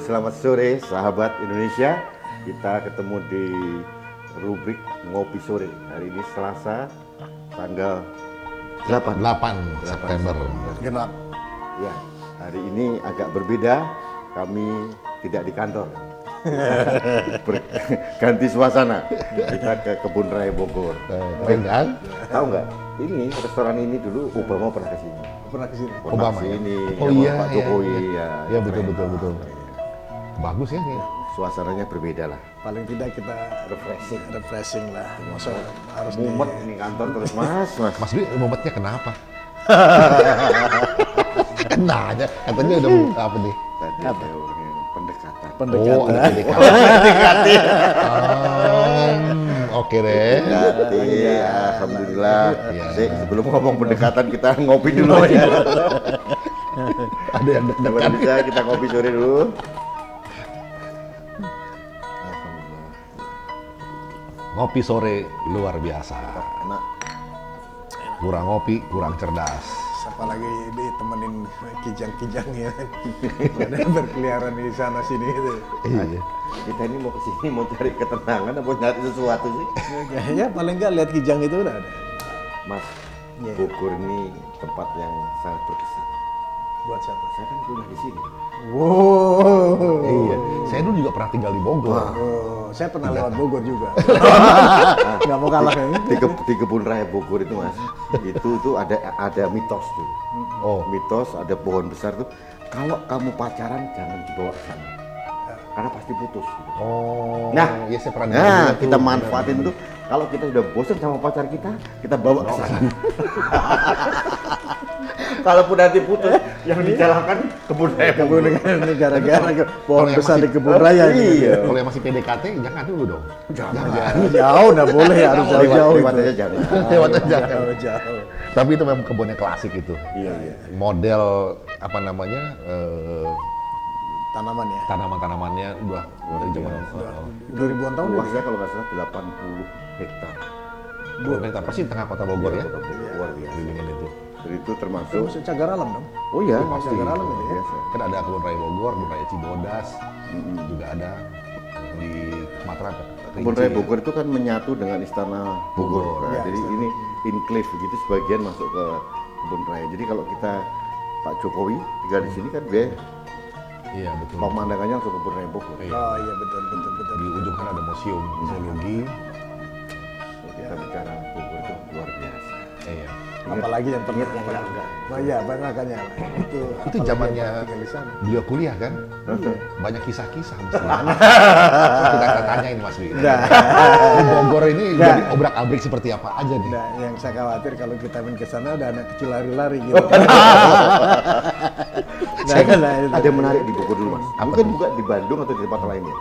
selamat sore sahabat Indonesia. Kita ketemu di rubrik Ngopi Sore. Hari ini Selasa, tanggal 8 September. Genap. Ya, hari ini agak berbeda. Kami tidak di kantor. Ganti suasana. Kita ke Kebun Raya Bogor. Keren kan? Tahu nggak? Ini restoran ini dulu Obama pernah ke sini. Pernah ke sini. Pernah Obama ke sini. Oh sama iya, Pak iya, Jokowi iya. ya. Ya betul. Bagus ya nih. Suasananya berbeda lah. Paling tidak kita refreshing lah. Masa harus Mumet ini kantor terus mas. Mas Dwi, mumetnya kenapa? Nanya, katanya udah apa nih? Tadi ada orang yang pendekatan. Oh, ada Dekati. Oke deh. Dekati, alhamdulillah. Iya. Sik, sebelum ngomong pendekatan kita ngopi dulu aja. Ada yang Coba deg-degan. bisa kita ngopi sore dulu. Ngopi sore luar biasa. Enak. Kurang ngopi, kurang cerdas. apalagi ditemenin kijang-kijang ya. Ada berkeliaran di sana sini gitu. Iya. Kita ini mau kesini mau cari ketenangan apa nyari sesuatu sih? Ya paling nggak lihat kijang itu udah ada. Mas, Iya. Bogor ini tempat yang sangat berkesan. Buat siapa? Saya kan kuliah di sini. Wow. Iya. Saya dulu juga pernah tinggal di Bogor. Oh, saya pernah lewat Bogor juga. Nggak mau kalah kayaknya. Di Kebun Raya Bogor itu mas, itu ada mitos tuh. Oh. Mitos ada pohon besar tuh. Kalau kamu pacaran jangan dibawa ke sana, karena pasti putus. Gitu. Oh. Nah, iya saya pernah dengar Nah, juga kita tuh. manfaatin tuh. Kalau kita udah bosan sama pacar kita bawa ke sana. Kalaupun nanti putus, yang dijalankan Kebun Raya Kebun Bogor. ini gara-gara pohon yang besar masih- di kebun raya ini. Iya. Kalau yang masih PDKT jangan dulu dong. Jangan. Jauh nggak boleh harus jauh-jauh Lewat itu. aja jangan. Lewat aja. Jauh. Tapi itu memang kebunnya klasik itu. Iya. Model apa namanya Tanaman ya. tanaman-tanamannya udah dari zaman Udah ribuan tahun ya. Luasnya kalau nggak salah 80 hektar. 2 meter persis tengah kota Bogor ya. Luar biasa. Dilingin itu. Dan itu Itu termasuk. masih cagar alam dong. Oh iya, Pasti. Cagar alam itu ya. biasa. Kan ada kebun raya Bogor, kebun raya Cibodas, juga ada di Sumatera. Kebun Raya Bogor itu kan menyatu dengan Istana Bogor. Bogor. Nah, Ya, jadi Istana. ini enclave begitu sebagian masuk ke Kebun Raya. Jadi kalau kita Pak Jokowi tinggal di sini kan dia Iya betul. pemandangannya langsung Kebun Raya Bogor. Iya. Oh iya betul. Di ujung sana ada museum zoologi. Kalau kita bicara Bogor itu luar biasa. Iya. Apalagi yang Ingat yang enggak. Oh iya, makanya itu. Itu apalagi zamannya yang tinggal di sana. beliau kuliah kan? Banyak kisah-kisah mestinya. Kita tanyain Mas Wi. Nah, Di Bogor ini Nggak. jadi obrak-abrik seperti apa aja nih? nah, yang saya khawatir kalau kita main ke sana ada anak kecil lari-lari gitu. Nah, itu. Ada yang menarik di Bogor dulu mas. Apa Mungkin tuh? juga di Bandung atau di tempat lainnya.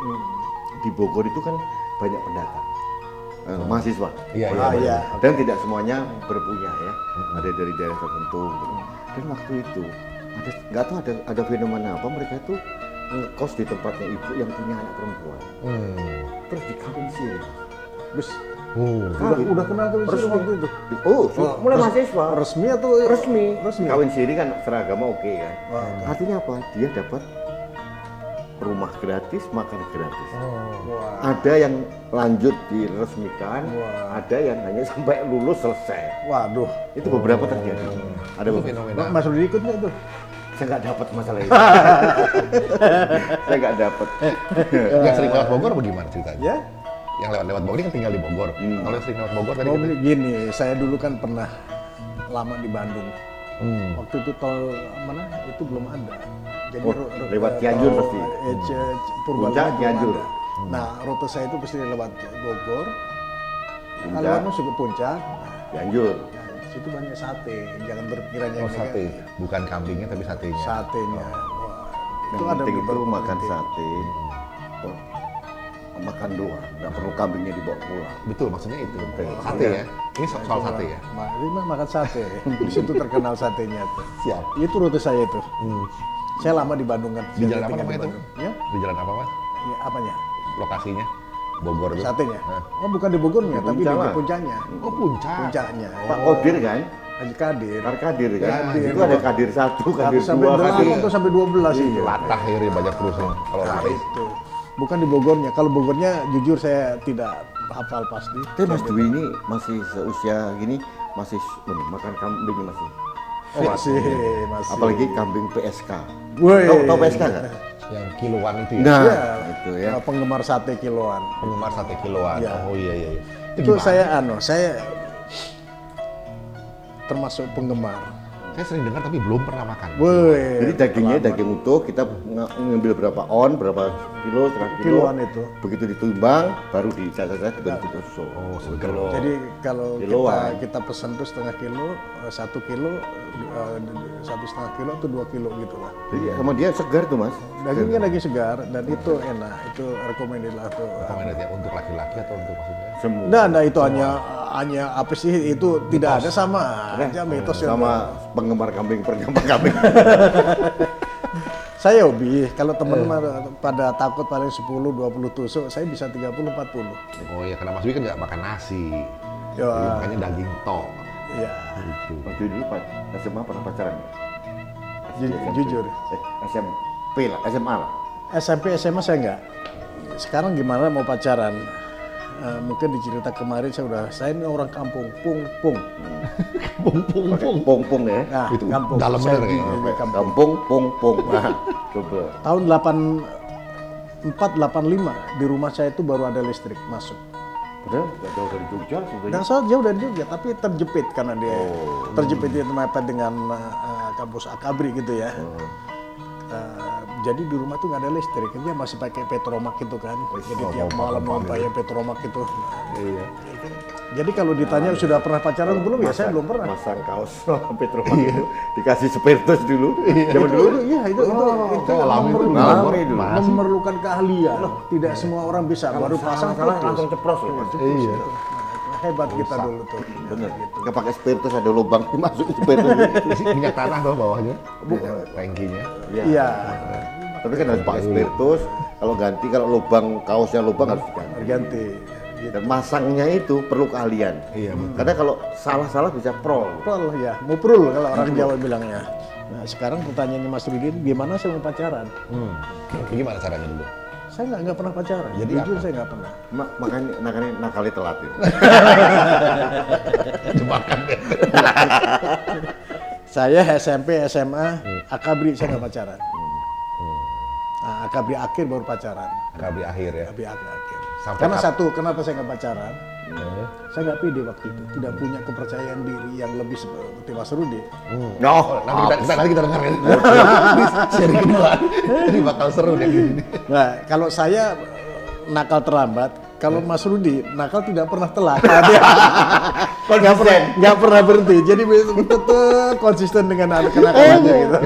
Di Bogor itu kan banyak pendatang. Mahasiswa. Iya, Ah, iya. Dan tidak semuanya berpunya ya. Ada dari daerah tertentu. Gitu. Dan waktu itu nggak tahu ada fenomena apa mereka itu ngekos di tempatnya ibu yang punya anak perempuan. Terus dikawin siri. Terus Kawin. udah kenal tuh Resmi. waktu itu. Oh, mulai mahasiswa. Resmi atau Resmi. Resmi. Kawin siri kan seragama oke kan. Wah. Artinya apa? Dia dapat rumah gratis, makan gratis. Wah. Ada yang lanjut diresmikan, Wah. ada yang hanya sampai lulus selesai. Waduh. Itu beberapa terjadi. Ada Itu beberapa. fenomena. Mas Rudi ikut nggak tuh? Saya nggak dapat masalah itu. Saya nggak dapat. Yang sering lewat Bogor bagaimana ceritanya? Ya. Yang lewat Bogor ini kan tinggal di Bogor. Kalau yang sering lewat Bogor tadi Oh kita- gini, saya dulu kan pernah lama di Bandung. Waktu itu tol mana itu belum ada. Jadi Oh, lewat Cianjur pasti. Purbalingga Puncak, belum Cianjur. ada. Nah, rute saya itu pasti lewat Bogor, Puncak. lewat masuk ke puncak. Cianjur. Nah, situ banyak sate. Jangan berpikiran yang Oh sate, bukan kambingnya tapi satenya. satenya. Wah, Yang penting itu beberapa makan penting. sate. Oh, makan doang, nggak perlu kambingnya dibawa pulang. Betul, maksudnya itu. Betul. Sate ya. Ini soal sate ya. Ini mah makan sate. Di situ terkenal satenya tuh. Siap. Itu rute saya itu. Saya lama di Bandung kan. Di Saya jalan apa tinggal di namanya itu? Bandung. Ya? Di jalan apa Mas? Ya, apanya? Lokasinya? Bogor itu. Satenya? Hah? Oh bukan di Bogornya, tapi di Puncak lah. puncaknya. Oh puncak. Puncaknya. Pak Kodir kan? Haji Kadir. Kadir kan. Kadir. Itu ada Kadir 1, Kadir 2, Sampai 8 Kadir. atau sampai 12 itu. Latah akhirnya banyak terus nih kalau lari. Itu. Bukan di Bogornya. Kalau Bogornya jujur saya tidak hafal pasti. Tapi Mas Dwi ini masih seusia gini masih makan kambing masih. Oh, masih. Apalagi kambing PSK. Woi. Tahu PSK nggak? Yang kiloan itu ya. Nah, Iya. itu ya. Penggemar sate kiloan. Penggemar sate kiloan. Iya. Oh iya. Itu gimana? saya termasuk penggemar. Saya sering dengar tapi belum pernah makan. Woi. Jadi dagingnya daging utuh, kita ngambil berapa on, berapa kilo, setengah kilo. Kiloan itu. Begitu ditimbang, baru dicacah-cacah dibentuk tusuk. Oh, Gitu. Jadi kalau Kiloan. kita pesan tuh setengah kilo, 1 kilo, 1,5 kilo atau 2 kilo gitu lah. Iya. Sama dia segar tuh Mas. Dagingnya daging segar dan itu enak, itu recommended lah tuh. Recommended ya untuk laki-laki atau untuk maksudnya? Semua. Nah itu hanya apa sih itu tidak ada sama aja mitos yang Sama penggemar kambing, penggemar kambing. saya hobi. Kalau teman pada takut paling 10-20 tusuk, saya bisa 30-40. Oh iya, karena Mas Dwi kan nggak makan nasi. Ya. Jadi makanya daging tok. Ya, Gitu. Waktu dulu Pak, SMA pernah pacaran ya? jujur. SMP lah, SMA lah. SMP, SMA saya enggak. Sekarang gimana mau pacaran? Mungkin di cerita kemarin saya ini orang kampung, pung. Pakai pong-pong ya. Nah, Itu kampung. dalam Saya bener di kayaknya. kampung. Kampung, pong-pong. Nah, coba. Tahun 84-85 di rumah saya itu baru ada listrik masuk. Padahal nggak jauh dari Jogja sebenarnya. Dan saya jauh dari Jogja, tapi terjepit karena dia terjepit itu mepet dengan kampus Akabri gitu ya. Jadi di rumah tuh nggak ada listrik, dia masih pakai petromak itu kan. Jadi tiap malam pakai petromak itu. Iya. Jadi kalau ditanya sudah pernah pacaran belum? Ya saya belum pernah. Masang kaos petromak itu dikasih spiritus dulu. Zaman dulu. Iya itu alami itu Alami dulu. memerlukan keahlian. Tidak semua orang bisa. Baru pasang salah putus. langsung cepros loh. Mas. Iya. Hebat kita dulu tuh. Bener. Nggak pakai spiritus ada lubang dimasukin spiritus. Minyak tanah tuh bawahnya. Tangkinya. Iya. Tapi kan harus pakai spiritus. Kalau ganti, kalau lubang kaosnya lubang harus diganti. Ganti. Dan masangnya itu perlu keahlian. Iya, betul. Karena kalau salah-salah bisa prol. Prol ya, muprul kalau orang Jawa bilangnya. Nah sekarang pertanyaannya Mas Rudin, gimana saya mau pacaran? Gimana caranya dulu? Saya nggak pernah pacaran. Jadi jujur apa? saya nggak pernah. Makanya nakali telat ya. Jebakan deh. Saya SMP, SMA, Akabri saya nggak pacaran. Nah, Akabri akhir baru pacaran. Kabri akhir ya. Akabri akhir. Sampai Karena satu, kenapa saya nggak pacaran? Eh. Saya nggak pede waktu itu, tidak punya kepercayaan diri yang lebih seperti Mas Rudi. No, Nanti kita dengar ya. Seri kedua. Ini bakal seru deh gini. Nah, kalau saya nakal terlambat, kalau Mas Rudi nakal tidak pernah telat. Nggak pernah berhenti. Jadi betul konsisten dengan kenakalannya gitu.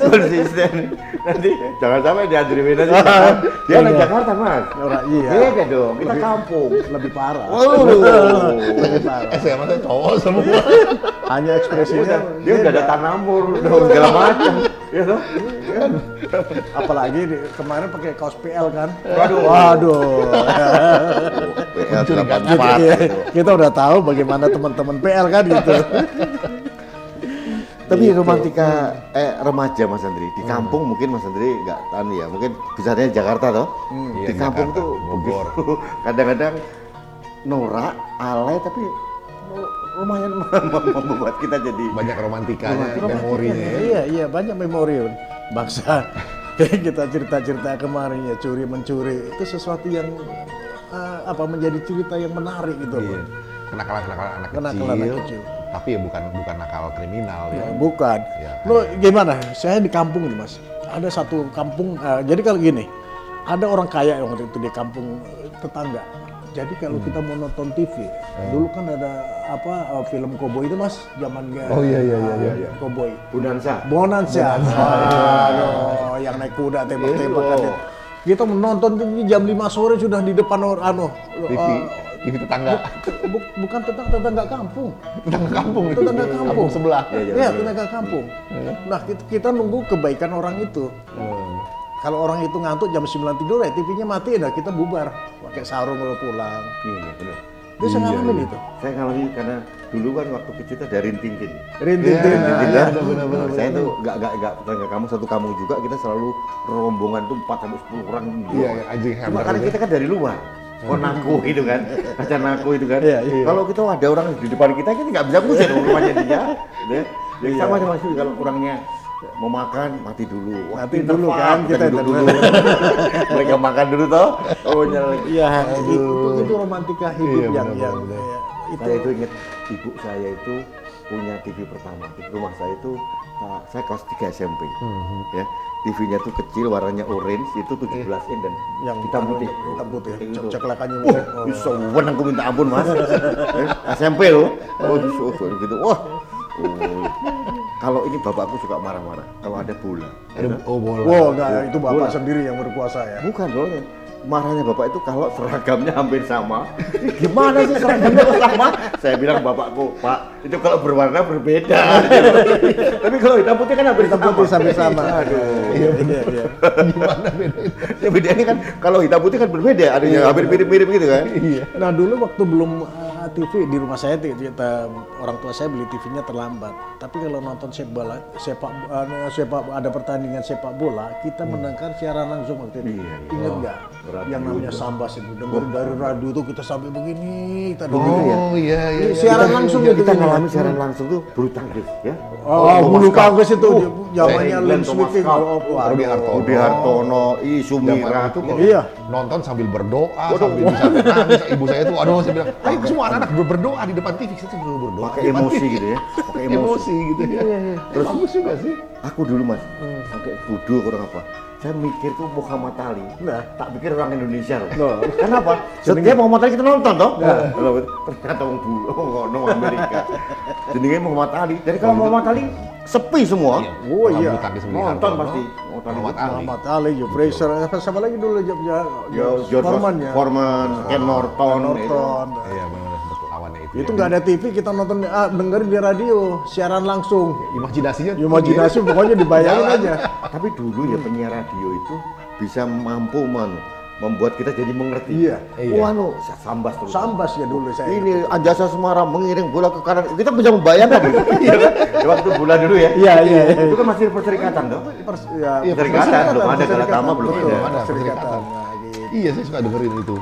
konsisten. Nanti jangan sampai diadrimin aja. Dia anak Jakarta Mas. Iya. Beda dong, kita kampung. Lebih parah. Waduh. Parah. SMA saya cowok semua. Hanya ekspresinya Dia udah ada tanamur, udah segala macam. Ya toh? apalagi kemarin pakai kaos PL kan. Waduh. PL 84 Iya, gitu. kita udah tahu bagaimana teman-teman PL kan gitu. Tapi romantika remaja Mas Andri di kampung mungkin Mas Andri nggak tahu ya, mungkin bisanya Jakarta toh. Di Iya, kampung Jakarta, tuh Bogor. begitu. Kadang-kadang norak, alay tapi lumayan membuat kita jadi Banyak romantikanya, memorinya ya. Iya banyak memori bangsa. Kayak kita cerita-cerita kemarin ya curi mencuri itu sesuatu yang menjadi cerita yang menarik gitu. Iya. Kenakalan-kenakalan anak Kenakalan anak kecil. kecil. Tapi ya bukan nakal kriminal ya. Bukan. Ya, Lo gimana? Saya di kampung nih Mas. Ada satu kampung. Jadi kalau gini, ada orang kaya yang waktu itu di kampung tetangga. Jadi kalau kita mau nonton TV, dulu kan ada film koboi itu Mas, zaman Oh iya. koboi. Bonanza. Bonanza. Aduh, yang naik kuda tembak-tembakan itu. Kita menonton tuh jam 5 sore sudah di depan TV tetangga. bukan tetangga kampung. Tetangga kampung itu. Tetangga kampung sebelah. Iya, tetangga kampung. Nah, kita nunggu kebaikan orang itu. Kalau orang itu ngantuk jam 9 tidur ya TV-nya mati, nah kita bubar. Pakai sarung kalau pulang. Iya benar. Bisa ngalamin itu. Saya ngalamin karena dulu kan waktu kecil itu ada rintintin. Rintintin. Iya, benar-benar. Saya tuh nggak tetangga kamu satu kamu juga, kita selalu rombongan tuh 4 sampai 10 orang. Iya, anjing Cuma hammer karena gitu. kita kan dari luar. Naku itu kan, kaca naku itu kan. Iya, iya. Kalau kita ada orang di depan kita nggak bisa pusing rumahnya dia. Gitu ya. Jadi sama aja Mas, kalau orangnya mau makan mati dulu. Wah, Mati pinter, dulu Pak. kan, kita kita duduk dulu. dulu. Mereka makan dulu toh. Oh nyala. Iya, itu romantika hidup Iya, yang benar-benar. itu. Saya itu ingat ibu saya itu punya TV pertama di rumah saya itu, saya kelas 3 SMP. Ya, TV-nya tuh kecil, warnanya orange, itu 17 in dan Yang hitam putih. hitam putih, Itu. cekelakannya. Wah, bisa wenang aku minta ampun Mas. SMP loh. Oh, gitu. Wah. Oh. Kalau ini bapakku suka marah-marah kalau ada bola. Bola. Wow, enggak, itu bapak Bola. sendiri yang berkuasa ya. Bukan dong. Marahnya bapak itu kalau seragamnya hampir sama. Gimana sih seragamnya kok sama? Saya bilang bapakku, Pak, itu kalau berwarna berbeda. Tapi kalau hitam putih kan hampir Hitam putih sampai sama. Aduh. Iya. Gimana bedanya? Ya bedanya kan kalau hitam putih kan berbeda, ada yang hampir mirip-mirip gitu kan. Iya. Nah dulu waktu belum TV di rumah saya, orang tua saya beli TV-nya terlambat. Tapi kalau nonton sepak ada pertandingan sepak bola, kita mendengar siaran langsung waktu itu. Iya. Ingat nggak? Radio. Yang namanya Sambas itu, dengar dari radio tuh kita sampai begini, kita Oh, dengerin. Iya. Ini siaran langsung kita, gitu kita ini. ngalami siaran langsung tuh bulu tangkis ya. Oh, bulu tangkis itu zamannya Glenn Lin Thomas Sweeting. Cup, Rudi Hartono. Budi Hartono, Sumira Zaman itu kalau Iya. nonton sambil berdoa, sambil bisa nangis. Ibu saya tuh, aduh saya bilang, ayo semua anak-anak berdoa di depan TV. Saya tuh berdoa. pakai emosi gitu ya. Pakai emosi. gitu ya. Terus Bagus juga sih. aku dulu Mas, pakai bodoh kurang apa? Saya mikir tuh Muhammad Ali. Nah. Tak pikir orang Indonesia loh. Loh. Kenapa? Setiap Muhammad Ali kita nonton toh. Loh, ternyata orang orang Amerika. Jenenge Muhammad Ali. Jadi kalau Muhammad Ali sepi semua. Oh iya. Nonton pasti. Muhammad Ali. Muhammad Ali, Joe Frazier, siapa lagi dulu George Foreman ya. Foreman, Ken Norton. Norton. Iya benar lawannya itu. Itu nggak ada TV, kita nonton dengerin di radio, siaran langsung. Imajinasinya. Imajinasi pokoknya dibayangin Jalan. aja. Tapi dulu ya penyiar radio itu bisa mampu membuat kita jadi mengerti. Iya. Wah, Sambas terus. Sambas ya dulu saya. Ini Anjasa Semarang mengiring bola ke kanan. Kita bisa membayangkan gitu. Iya kan? Ya, waktu bola dulu ya. Iya. Itu kan masih perserikatan toh. Ya, Perserikatan, belum ada Galatama, belum betul, ada. Perserikatan. Nah, gitu. Iya, saya suka dengerin itu.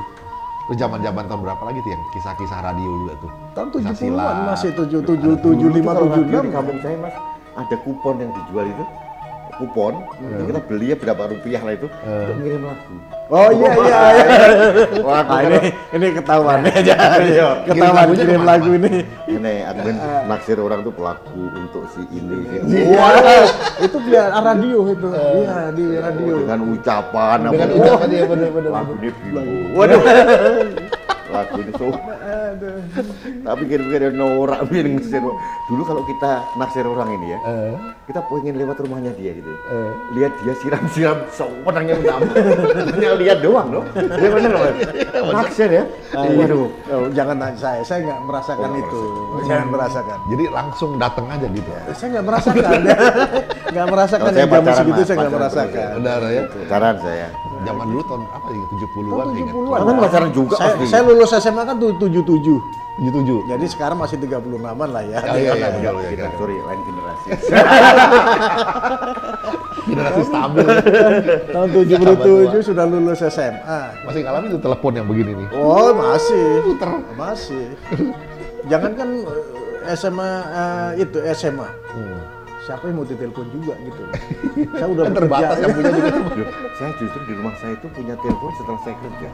Terus zaman-zaman tahun berapa lagi tuh yang kisah-kisah radio juga tuh. Tahun Kisah 70-an silat. masih 7, Dulu 7, 7, itu 5, kalau 7, radio di 6. kampung saya Mas, ada kupon yang dijual itu. Kupon, itu kita beli ya berapa rupiah lah itu untuk ngirim lagu. Oh iya. Wah, aku Nah, kalau- ini ketahuan aja. Iya. Ketahuan lagunya kirim kemana, lagu ini. ini aku kan naksir orang tuh pelaku untuk si ini. Wah, itu via radio itu. Iya, di radio. Dengan ucapan apa? Dengan ucapan dia bener-bener. Lagu ini bimbo. Waduh. Lagu ini so. Tapi kira-kira norak biar ngesir. Dulu kalau kita naksir orang ini ya, kita pengen lewat rumahnya dia gitu. Lihat dia siram-siram sewenangnya minta ampun. Hanya lihat doang loh. Dia bener loh. Naksir ya. Waduh. Oh, jangan nanya saya nggak merasakan itu. Jangan merasakan. Jadi langsung datang aja gitu. Saya nggak merasakan. Nggak merasakan Kalau saya yang jam pacaran, segitu Mas, saya nggak pacaran merasakan. Benar ya. Pacaran saya. Zaman dulu tahun apa ya? 70-an Tahun ingat. 70-an. Kan pacaran juga pasti. Saya lulus SMA kan 77. 77. Jadi sekarang masih 36-an lah ya. Iya. Kita sorry lain generasi. Generasi stabil. Tahun 77 sudah lulus SMA. Masih ngalamin tuh telepon yang begini nih. Oh, masih. Jangankan SMA itu SMA. Siapa yang mau ditelepon juga gitu. Saya udah Kan terbatas yang punya juga. Saya justru di rumah saya itu punya telepon setelah saya kerja.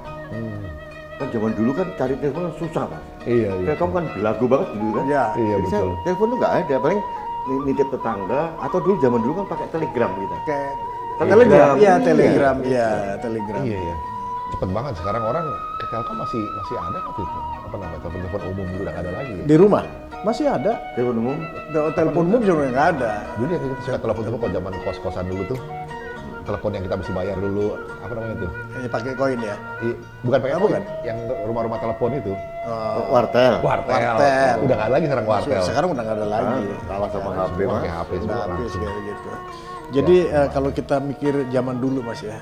Kan zaman dulu kan cari telepon susah Pak. Iya. Telkom kan belagu banget dulu kan. Ya. Iya Jadi saya betul. telepon tuh nggak ada, paling nitip tetangga atau dulu zaman dulu kan pakai telegram kita. Kayak Telegram. Iya, telegram. Iya, telegram. Iya. Cepet banget sekarang orang ke Telkom masih ada waktu itu. Apa namanya? Telepon umum dulu udah nggak ada lagi. Di rumah masih ada. Telepon umum. Telepon umum juga nggak ada. Dulu ya kita suka telepon kalau zaman kos-kosan dulu tuh. Telepon yang kita mesti bayar dulu, apa namanya tuh? Hanya pakai koin ya. Bukan pakai Bukan. yang rumah-rumah telepon itu. Wartel. Wartel. Udah nggak ada lagi sekarang wartel. Sekarang udah nggak ada lagi. Kalah sama HP Pakai Mas. HP Udah semua habis langsung. kayak gitu. Jadi kalau kita mikir zaman dulu Mas ya,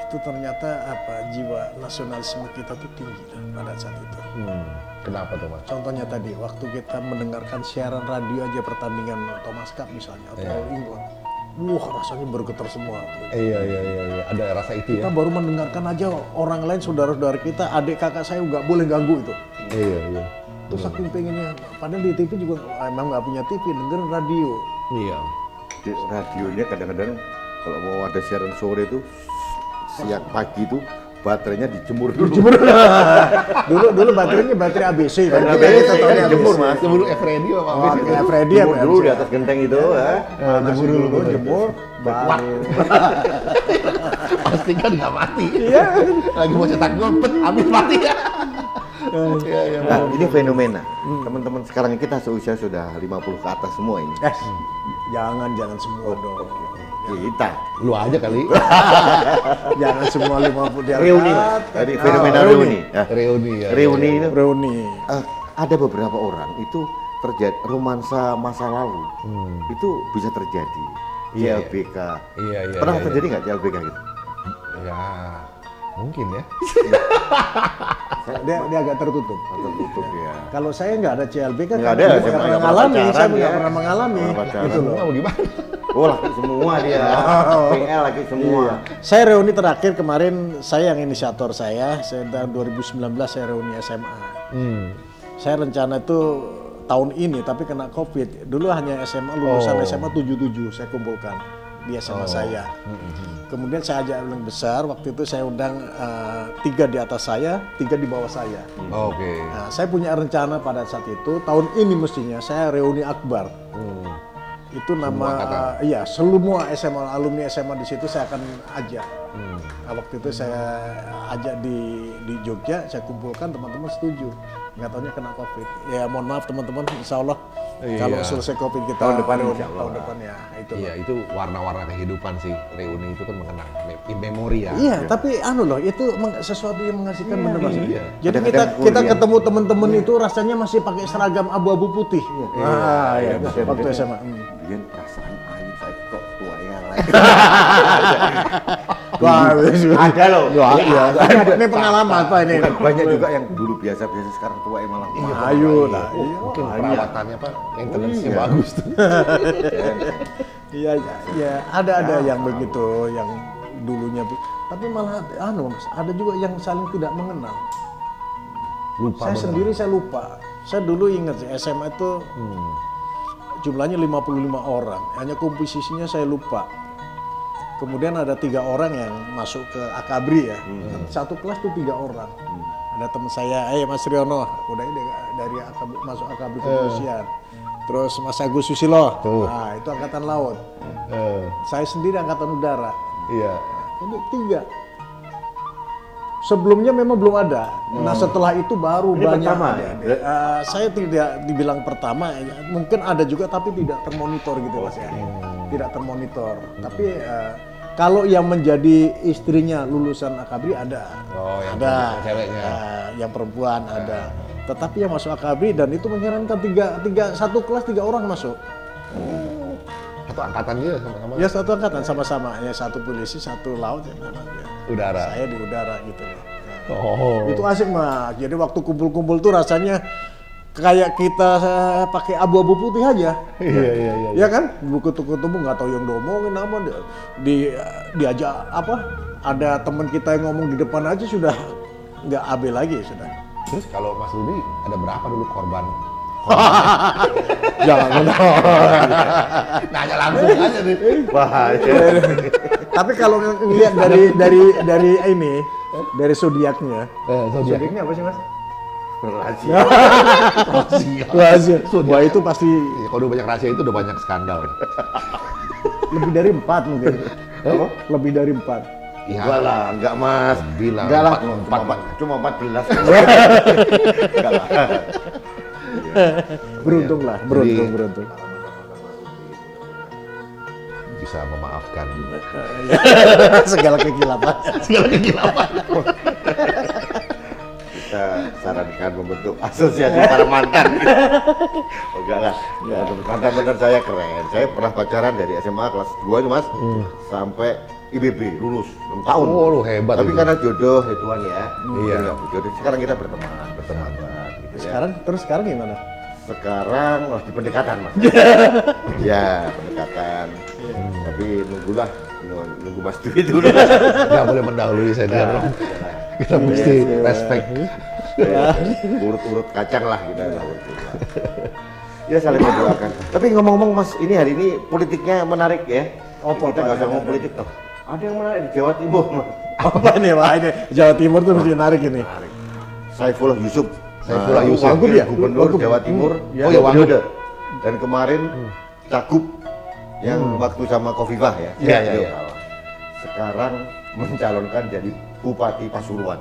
itu itu ternyata jiwa nasionalisme kita tuh tinggi pada saat itu. Kenapa tuh Mas? Contohnya tadi, waktu kita mendengarkan siaran radio aja pertandingan Thomas Cup misalnya atau All England, wah rasanya bergetar semua. Iya, ada rasa itu Kita ya. baru mendengarkan aja orang lain, saudara-saudara kita, adik kakak saya nggak boleh ganggu itu. Iya. Terus saking pengennya, padahal di TV juga emang nggak punya TV, dengerin radio. Iya. Di radionya kadang-kadang kalau mau ada siaran sore itu siang pagi itu baterainya dijemur dulu. dulu baterainya baterai ABC. Dijemur Mas. Sebelum F-Radio apa? Oh, kayak Freddy ya. Jemur dulu di atas genteng itu ya. Jemur dulu, jemur, baru. Pasti kan nggak mati. Iya. Lagi mau cetak gol, habis mati ya. Iya. Nah, ini fenomena. Teman-teman sekarang kita seusia sudah 50 ke atas semua ini. Jangan semua dong. Kita. Lu aja kali. Jangan semua 50 di atas. Reuni Mas. Tadi fenomena reuni. Nah, Reuni ya. reuni itu Reuni. ada beberapa orang itu terjadi romansa masa lalu. Itu bisa terjadi. Iya, CLBK. Iya. Pernah terjadi nggak CLBK gitu? Ya, mungkin ya. Dia agak tertutup. Tertutup ya. Kalau saya nggak ada CLBK kan Nggak ada, nggak saya pernah nggak mengalami, pacaran, saya ya. nggak pernah mengalami. Nggak pacaran. Gitu loh. Mau gimana? Oh laki semua dia. PL laki semua. Saya reuni terakhir kemarin, saya yang inisiator saya tahun 2019 saya reuni SMA. Saya rencana itu tahun ini tapi kena COVID. Dulu hanya SMA, lulusan SMA 77 saya kumpulkan di SMA saya. Kemudian saya ajak yang besar, waktu itu saya undang 3 di atas saya, 3 di bawah saya. Oke. Nah, saya punya rencana pada saat itu, tahun ini mestinya saya reuni akbar. Itu nama, semua SMA, alumni SMA di situ saya akan ajak. Nah, waktu itu saya ajak di Jogja, saya kumpulkan, teman-teman setuju. Nggak taunya kena COVID. Ya mohon maaf teman-teman, insya Allah kalau selesai COVID kita Tahun depan, reuni, insya Allah. tahun depan ya. Itu Iya, itu warna-warna kehidupan sih. Reuni itu kan mengenang memori ya. Iya, tapi itu sesuatu yang mengasihkan bener Mas. Iya. Jadi Kadang-kadang kita kuliah. ketemu teman-teman itu rasanya masih pakai seragam abu-abu putih. Iya, waktu SMA. Biar perasaan ayu saya kok tua ya lagi. Wah, Ada loh. iya. Ini pengalaman Pak ini. Bukan banyak juga yang dulu biasa-biasa sekarang tua ya malah. Ayo lah. Mungkin perawatannya Pak, maintenance-nya bagus tuh. Iya, ada yang begitu, yang dulunya. Tapi malah Mas, ada juga yang saling tidak mengenal. Lupa Saya bener. sendiri saya lupa. Saya dulu ingat sih SMA itu jumlahnya 55 orang, hanya komposisinya saya lupa. Kemudian ada 3 orang yang masuk ke Akabri ya, satu kelas tuh 3 orang. Ada teman saya, Mas Riono, udah dari Akabri, masuk Akabri kepolisian. Terus Mas Agus Susilo, nah itu angkatan laut. Saya sendiri angkatan udara. Iya. Ini 3. Sebelumnya memang belum ada. Nah setelah itu baru Ini banyak. pertama, Saya tidak dibilang pertama, mungkin ada juga tapi tidak termonitor gitu Mas ya. Tidak termonitor. Tapi kalau yang menjadi istrinya lulusan Akabri ada. Oh, yang ada. ceweknya. Yang perempuan ada. Tetapi yang masuk Akabri dan itu mengherankan satu kelas 3 orang masuk. Satu angkatan dia sama-sama. Ya satu angkatan sama-sama, ya satu polisi, satu laut ya. Udara. Saya di udara gitu loh. Nah, Oh. itu asik Mas. Jadi waktu kumpul-kumpul tuh rasanya kayak kita pakai abu-abu putih aja. Iya. Ya kan? Ketemu nggak tahu yang diomongin apa, diajak apa? Ada teman kita yang ngomong di depan aja sudah nggak AB lagi sudah. Terus kalau Mas Rudi ada berapa dulu korban? Jangan. Nanya langsung aja nih. Bahaya. Tapi kalau ngelihat dari ini, dari zodiaknya. Zodiaknya apa sih Mas? Rahasia. Rahasia. Wah itu pasti Ya, kalau udah banyak rahasia itu udah banyak skandal. lebih dari 4 mungkin. Apa? Lebih dari 4. Iya. Enggak lah, enggak Mas. Bilang. Enggak lah. Cuma 14. Enggak lah. Beruntung lah, beruntung. Bisa memaafkan. Segala kekilapan. Kita sarankan membentuk asosiasi para mantan. Oh, enggak lah. Mantan-mantan saya keren. Saya pernah pacaran dari SMA kelas 2 itu Mas, sampai IBB lulus 6 tahun. Oh, lu hebat Tapi itu. karena jodoh ya Tuhan ya. Iya. Nggak jodoh. Sekarang kita berteman gitu ya. Sekarang gimana? Sekarang masih pendekatan mas. Ya pendekatan. Tapi nunggu Mas Dwi dulu. Nggak boleh mendahului senior. Kita mesti respect. Ya, urut-urut kacang lah kita lah. Ya saling mendoakan. Tapi ngomong-ngomong Mas, ini hari ini politiknya menarik ya. Kita nggak usah ngomong politik toh. Ada yang menarik di Jawa Timur Mas. Apa ini Pak? Ini Jawa Timur tuh mesti menarik ini. Saifullah Yusuf. Saifullah Yusuf. Wakil Ya? Gubernur Wagub. Jawa Timur. Ya. Oh ya, Wagub. periode. Dan kemarin Cagup yang waktu sama Khofifah ya. Iya, iya, Beliau iya. kalah. Sekarang mencalonkan jadi Bupati Pasuruan.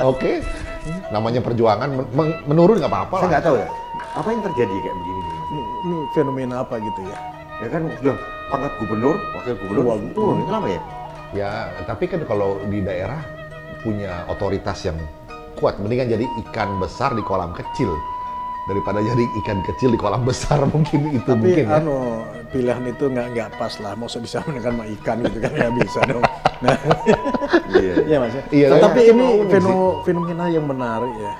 Oke. Namanya perjuangan menurun nggak apa-apa Saya lah. nggak tahu ya, apa yang terjadi kayak begini nih? Ini fenomena apa gitu ya? Ya kan sudah pangkat gubernur, wakil gubernur Wagub. turun, kenapa ya? Ya, tapi kan kalau di daerah punya otoritas yang kuat, mendingan jadi ikan besar di kolam kecil daripada jadi ikan kecil di kolam besar. Mungkin itu Tapi mungkin ya. pilihan itu nggak pas lah. Masa bisa menekan sama ikan gitu kan nggak bisa dong. Nah, Iya. iya mas. Iya, Tapi iya. ini fenomena yang menarik ya.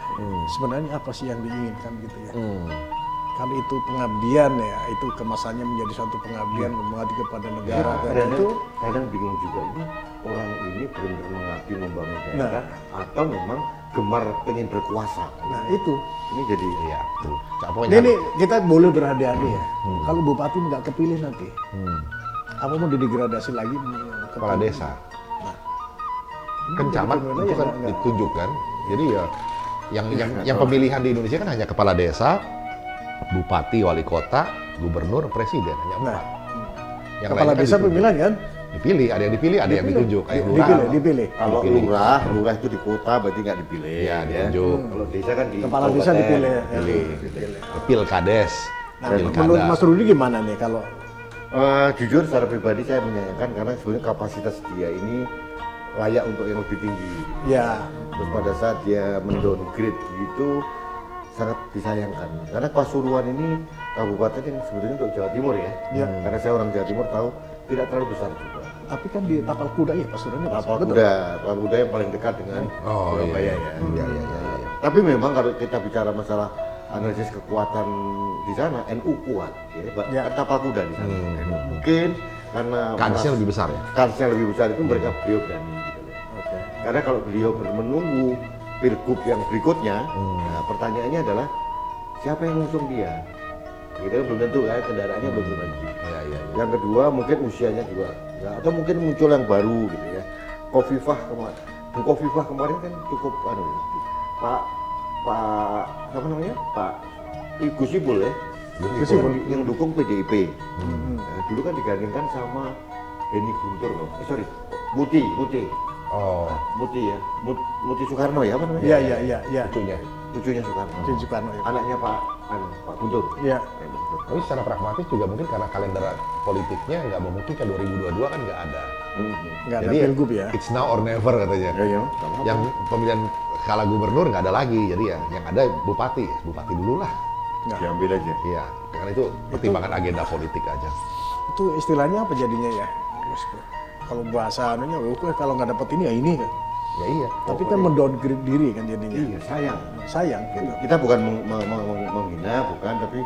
Sebenarnya apa sih yang diinginkan gitu ya? Kalau itu pengabdian ya, itu kemasannya menjadi suatu pengabdian mengabdi kepada negara. Dan itu Kadang bingung juga ini orang ini benar-benar mengabdi membangun daerah atau memang gemar pengen berkuasa. nah itu. Ini jadi Iya, tuh. Ini kita boleh berhati-hati ya. Kalau bupati nggak kepilih nanti, apa mau didegradasi lagi? kepala desa. Ini Kan jadi camat fenomena itu yang kan nggak- ditunjuk kan. Jadi ya yang pemilihan di Indonesia kan hanya kepala desa, bupati, wali kota, gubernur, presiden, hanya Nah, 4. Yang kepala lainnya kan desa ditunjuk. pemilihan kan? Dipilih, ada yang dipilih, ada yang ditunjuk. Kayak lurah. Dipilih. kalau Dipilih. lurah itu di kota berarti nggak dipilih. Iya, ditunjuk. Kalau desa kan di Kepala desa kabupaten. dipilih. ya. Dipilih. Pilkades, Nah, pilkada. menurut Mas Rudi gimana nih kalau Jujur secara pribadi saya menyayangkan karena sebenarnya kapasitas dia ini layak untuk yang lebih tinggi. ya Terus pada saat dia mendowngrade gitu sangat disayangkan. Karena Pasuruan ini kabupaten yang sebetulnya untuk Jawa Timur ya. Iya. Karena saya orang Jawa Timur tahu tidak terlalu besar juga. tapi kan di tapal kuda ya Pasuruannya Mas? Tapal Betul. kuda yang paling dekat dengan Oh, Surabaya iya. ya. Iya, iya, iya, iya. Tapi memang kalau kita bicara masalah analisis kekuatan di sana, NU kuat, ya, Ya. kan tapal kuda di sana. NU. Mungkin karena Kansnya lebih besar ya. kansnya lebih besar itu mereka beliau berani. Gitu. Oke. Karena kalau beliau menunggu pilgub yang berikutnya, nah, pertanyaannya adalah siapa yang ngusung dia? Kita kan belum tentu kan, kendaraannya belum tentu. Iya, iya, iya. Yang kedua mungkin usianya juga, ya, atau mungkin muncul yang baru gitu ya. Khofifah kemarin kan cukup Pak apa namanya Pak Gus Ipul ya. Gus Ipul. Yang dukung PDIP. Nah, dulu kan digandingkan sama Beni Guntur loh. Muti Oh, ya. Muti Soekarno ya apa namanya? Iya. itunya. Cucunya Soekarno. Cucu Soekarno ya. Anaknya Pak Guntur. Iya. Tapi secara pragmatis juga mungkin karena kalender politiknya nggak memungkinkan 2022 kan nggak ada. Nggak ada Jadi pilgub ya. it's now or never katanya. Ya. Yang pemilihan kala gubernur nggak ada lagi, jadi ya yang ada bupati dulu lah. Nggak. Diambil aja. Iya, karena itu pertimbangan agenda politik aja. Itu istilahnya apa jadinya ya? Bosku? Kalau bahasa anunya, oke kalau nggak dapet ini ya ini kan. Ya iya. Tapi kan mendowngrade diri kan jadinya. Iya, sayang. Sayang gitu. Kita bukan menghina, bukan, tapi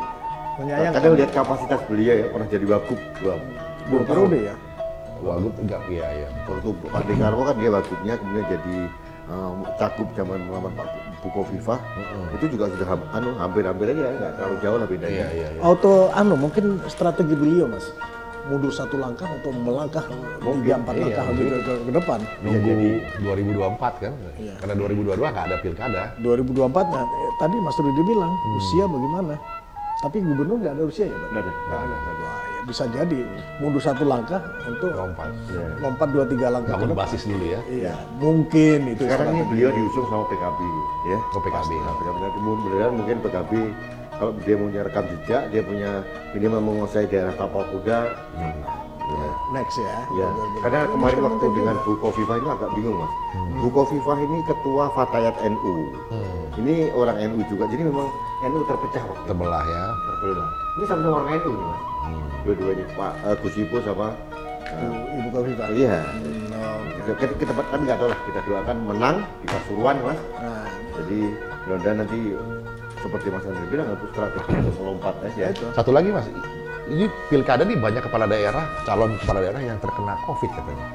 Menyayangkan. kadang lihat kapasitas beliau ya, pernah jadi wagub Dua 2 tahun. periode ya. Wagub enggak, iya. Waktu Pak Dekarwo kan dia wagubnya, kemudian jadi cagup zaman Pak Khofifah. Itu juga sudah hampir-hampir aja, nggak terlalu jauh lah bedanya. Iya. Mungkin strategi beliau mas mundur satu langkah atau melangkah 3-4 iya, langkah ke depan. Nunggu 2024 kan, Iya. karena 2022 nggak ada pilkada. 2024 nah, tadi Mas Rudi bilang usia bagaimana? Tapi gubernur nggak ada usia ya, Pak? Nggak ada. Wah, ya bisa jadi mundur satu langkah untuk Lompat. lompat 2-3 langkah ke Bangun depan. basis dulu ya. Iya, mungkin itu Sekarang ini strategi. beliau diusung sama PKB, ya. Oh, PKB. Nah, PKB kemudian mungkin PKB kalau dia punya rekam jejak, dia punya minimal menguasai daerah Tapal Kuda. Next ya. Ya, karena kemarin waktu dengan Bu Khofifah ini agak bingung mas. Bu Khofifah ini ketua Fatayat NU. Ini orang NU juga, jadi memang NU terpecah waktu itu. Terbelah ya. Terbelah. Ini sama-sama orang NU nih mas. Dua-duanya Pak Gus Ipul sama Ibu Kofifa. Iya. Oh, Kita kan nggak tahu lah, kita doakan menang di Pasuruan Mas. nah, Jadi mudah-mudahan nanti seperti Mas Andri bilang itu strategi untuk melompat aja. itu. Satu lagi Mas, ini pilkada nih banyak kepala daerah, calon kepala daerah yang terkena COVID katanya.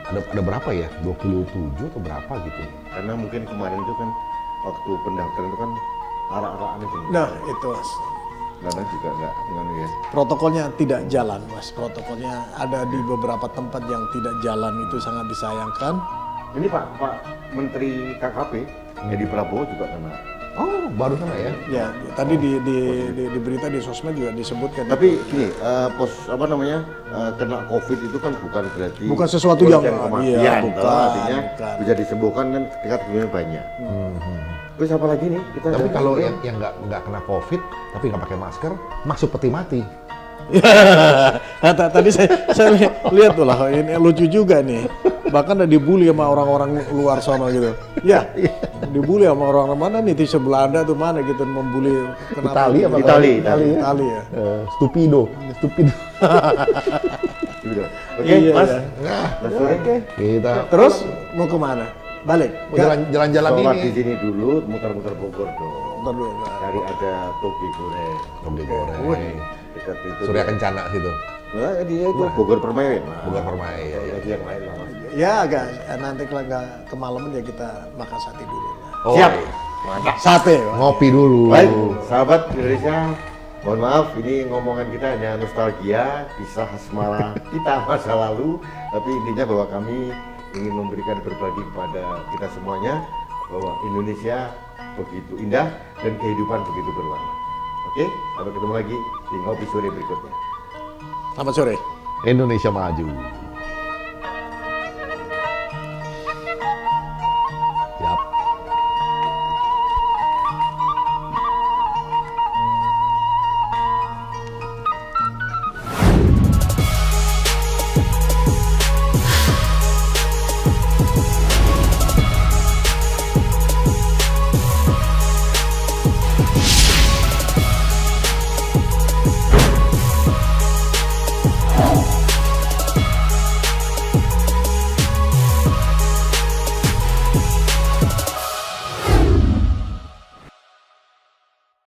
Ada berapa ya? 27 atau berapa gitu? Karena mungkin kemarin itu kan waktu pendaftaran itu kan arah-arahan itu. Nah, itu Mas. Karena juga nggak ya. Protokolnya tidak jalan, Mas. Protokolnya ada di beberapa tempat yang tidak jalan, itu sangat disayangkan. Ini Pak Menteri KKP Edi Prabowo juga kena. Oh, baru sana ya? Ya, tadi di berita di sosmed juga disebutkan. Tapi gini, kena COVID itu kan bukan berarti Bukan sesuatu yang- kematian, iya, toh. bukan, Artinya bukan. bisa disembuhkan dan tingkat kesembuhannya banyak. Terus apa lagi nih? Kita Tapi ada- kalau yang nggak kena COVID, tapi nggak pakai masker, masuk peti mati. Nah, tadi saya lihat tuh lah, ini lucu juga nih. Bahkan ada dibully sama orang-orang luar sono gitu. Ya, dibully sama orang mana nih, di Belanda tuh mana gitu, membuli Itali apa? Itali. Itali ya. Stupido. Gitu. Oke, Iya, Mas. iya. Nah, sore. Kita Terus mau kemana? Balik? mau jalan-jalan Sholat di ini. sini dulu, muter-muter Bogor dong. Ntar dulu. Cari ada toge goreng. Toge goreng. Dekat itu. Surya Kencana situ. Nah, dia itu Bogor Permai. Bogor Permai, iya, iya. Lagi yang lain lah, Mas. Ya agak nanti kalau nggak kemalaman ya kita makan sate dulu lah. Oh, Siap. iya. Sate, Pak. Ngopi dulu. Baik, sahabat Indonesia, mohon maaf ini ngomongan kita hanya nostalgia, kisah asmara kita masa lalu, tapi intinya bahwa kami ingin memberikan berbagi kepada kita semuanya bahwa Indonesia begitu indah dan kehidupan begitu berwarna. Oke, sampai ketemu lagi di ngopi sore berikutnya. Selamat sore. Indonesia maju.